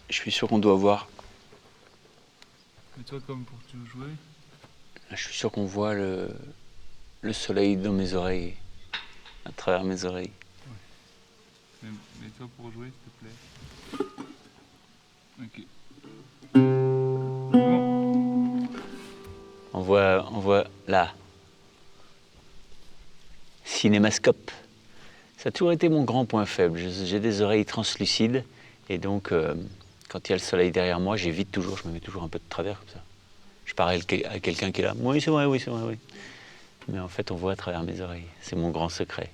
Je suis sûr qu'on doit voir. Et toi, comme pour tout jouer? Je suis sûr qu'on voit le soleil dans mes oreilles, à travers mes oreilles. Mais toi, pour jouer, s'il te plaît. Ok. Bon. On voit là. Cinémascope. Ça a toujours été mon grand point faible. J'ai des oreilles translucides et donc quand il y a le soleil derrière moi, j'évite toujours, je me mets toujours un peu de travers comme ça. Je parle à quelqu'un qui est là. Oui, c'est vrai, oui, c'est vrai, oui. Mais en fait, on voit à travers mes oreilles. C'est mon grand secret.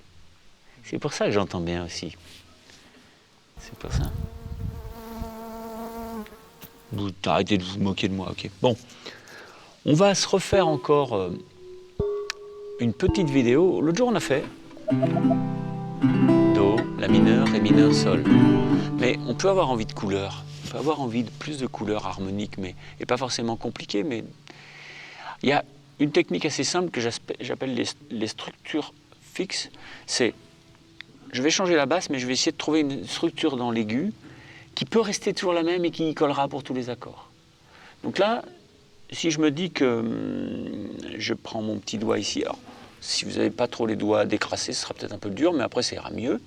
C'est pour ça que j'entends bien aussi. C'est pour ça. Vous arrêtez de vous moquer de moi, ok. Bon, on va se refaire encore une petite vidéo. L'autre jour, on a fait Do, La mineur, Ré mineur, Sol. Mais on peut avoir envie de couleurs. On peut avoir envie de plus de couleurs harmoniques, et pas forcément compliquées, mais il y a une technique assez simple que j'appelle les structures fixes. C'est, je vais changer la basse, mais je vais essayer de trouver une structure dans l'aigu qui peut rester toujours la même et qui collera pour tous les accords. Donc là, si je me dis que je prends mon petit doigt ici, alors si vous n'avez pas trop les doigts décrassés, ce sera peut-être un peu dur, mais après ça ira mieux.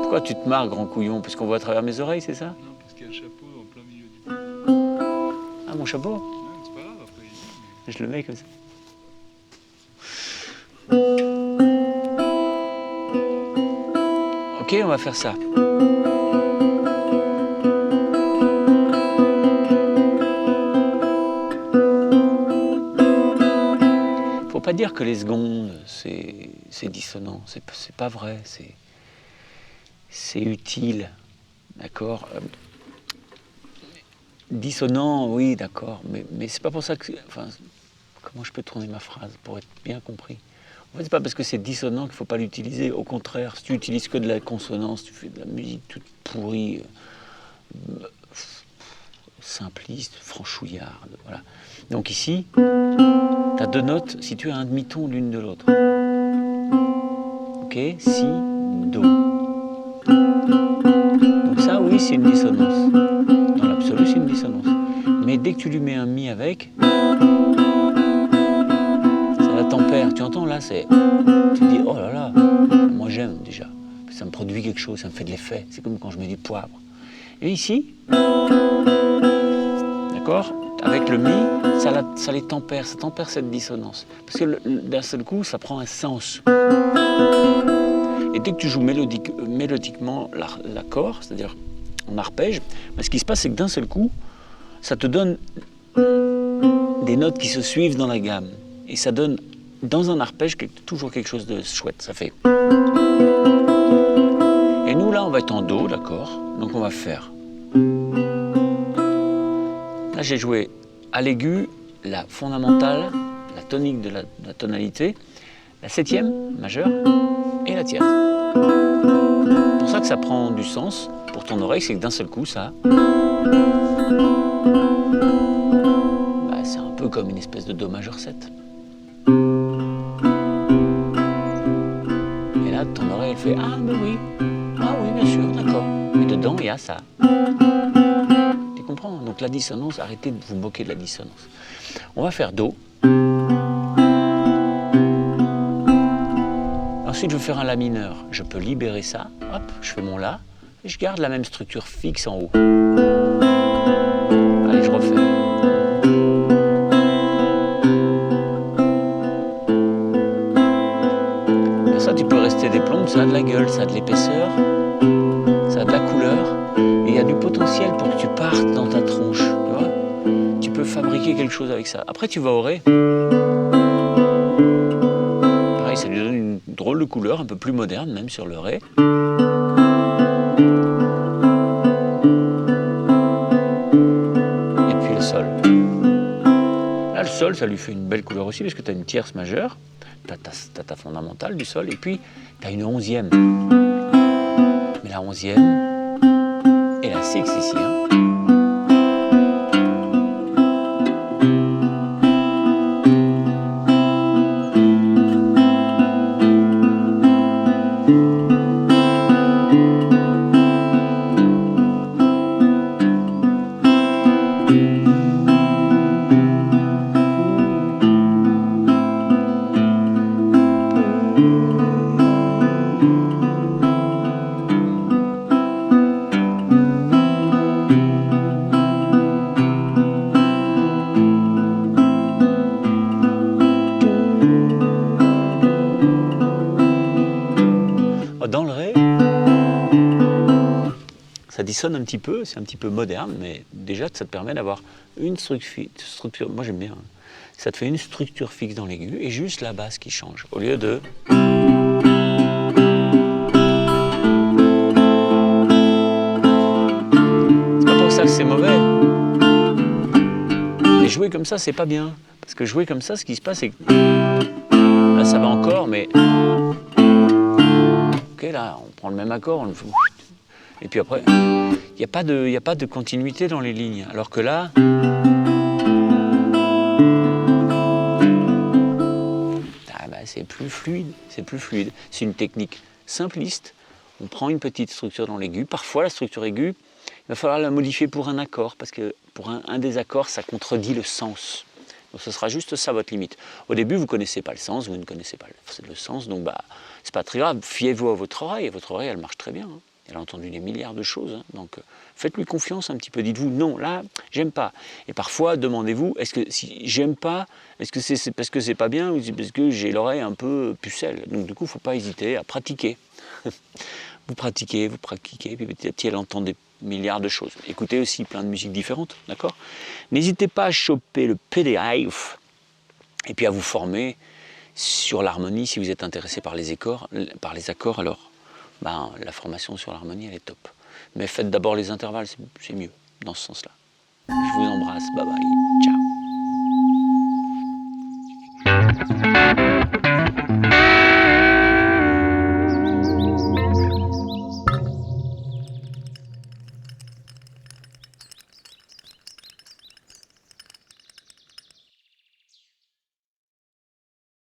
Pourquoi tu te marres, grand couillon? Parce qu'on voit à travers mes oreilles, c'est ça? Non, parce qu'il y a un chapeau en plein milieu du. Ah, mon chapeau? Non, c'est pas grave, après. Je le mets comme ça. Ok, on va faire ça. Faut pas dire que les secondes, c'est dissonant. C'est pas vrai. C'est utile. D'accord? Dissonant, oui, d'accord. Mais c'est pas pour ça que... Enfin, comment je peux tourner ma phrase pour être bien compris? En fait, c'est pas parce que c'est dissonant qu'il faut pas l'utiliser. Au contraire, si tu utilises que de la consonance, tu fais de la musique toute pourrie, simpliste, franchouillarde. Voilà. Donc ici, tu as deux notes situées à un demi-ton l'une de l'autre. Ok? Si, do. Donc ça, oui, c'est une dissonance. Dans l'absolu, c'est une dissonance. Mais dès que tu lui mets un mi avec, ça la tempère. Tu entends là, c'est... Tu te dis, oh là là, moi j'aime déjà. Ça me produit quelque chose, ça me fait de l'effet. C'est comme quand je mets du poivre. Et ici, d'accord, avec le mi, ça les tempère, ça tempère cette dissonance. Parce que d'un seul coup, ça prend un sens. Et dès que tu joues mélodiquement l'accord, c'est-à-dire en arpège, ben, ce qui se passe, c'est que d'un seul coup, ça te donne des notes qui se suivent dans la gamme. Et ça donne, dans un arpège, toujours quelque chose de chouette. Ça fait... Et nous, là, on va être en Do, d'accord? Donc on va faire... Là, j'ai joué à l'aigu, la fondamentale, la tonique de la tonalité, la septième majeure et la tierce. C'est pour ça que ça prend du sens pour ton oreille, c'est que d'un seul coup, ça... Bah, c'est un peu comme une espèce de Do majeur 7. Et là, ton oreille, elle fait « Ah, ben oui, ah oui, bien sûr, d'accord. » Et dedans, il y a ça. Tu comprends? Donc la dissonance, arrêtez de vous moquer de la dissonance. On va faire Do. Ensuite, je vais faire un La mineur. Je peux libérer ça. Hop, je fais mon La. Et je garde la même structure fixe en haut. Allez, je refais. Et ça, tu peux rester des plombes. Ça a de la gueule, ça a de l'épaisseur, ça a de la couleur. Et il y a du potentiel pour que tu partes dans ta tronche. Tu vois? Tu peux fabriquer quelque chose avec ça. Après, tu vas au Ré. Pareil, ça lui donne une drôle de couleur, un peu plus moderne, même sur le Ré. Et puis le Sol. Là, le Sol, ça lui fait une belle couleur aussi, parce que tu as une tierce majeure, tu as ta fondamentale du Sol, et puis tu as une onzième. Mais la onzième, et la six ici, hein. Ça dissonne un petit peu, c'est un petit peu moderne, mais déjà ça te permet d'avoir une structure, moi j'aime bien, hein. Ça te fait une structure fixe dans l'aigu et juste la basse qui change. Au lieu de... C'est pas pour ça que c'est mauvais. Mais jouer comme ça, c'est pas bien. Parce que jouer comme ça, ce qui se passe, c'est que... Là, ça va encore, mais... Ok, là, on prend le même accord, on le fait... Et puis après, il n'y a pas de continuité dans les lignes. Alors que là... c'est plus fluide, c'est plus fluide. C'est une technique simpliste. On prend une petite structure dans l'aigu. Parfois, la structure aiguë, il va falloir la modifier pour un accord, parce que pour un des accords, ça contredit le sens. Donc ce sera juste ça votre limite. Au début, vous ne connaissez pas le sens, vous ne connaissez pas le sens, donc c'est pas très grave. Fiez-vous à votre oreille, et votre oreille, elle marche très bien, hein. Elle a entendu des milliards de choses, hein. Donc faites-lui confiance un petit peu. Dites-vous, non, là, j'aime pas. Et parfois, demandez-vous, est-ce que si j'aime pas, est-ce que c'est parce que c'est pas bien ou c'est parce que j'ai l'oreille un peu pucelle? Donc du coup, il ne faut pas hésiter à pratiquer. Vous pratiquez, puis petit à petit, elle entend des milliards de choses. Écoutez aussi plein de musiques différentes, d'accord? N'hésitez pas à choper le PDF et puis à vous former sur l'harmonie si vous êtes intéressé par les accords, alors la formation sur l'harmonie, elle est top. Mais faites d'abord les intervalles, c'est mieux dans ce sens-là. Je vous embrasse, bye bye.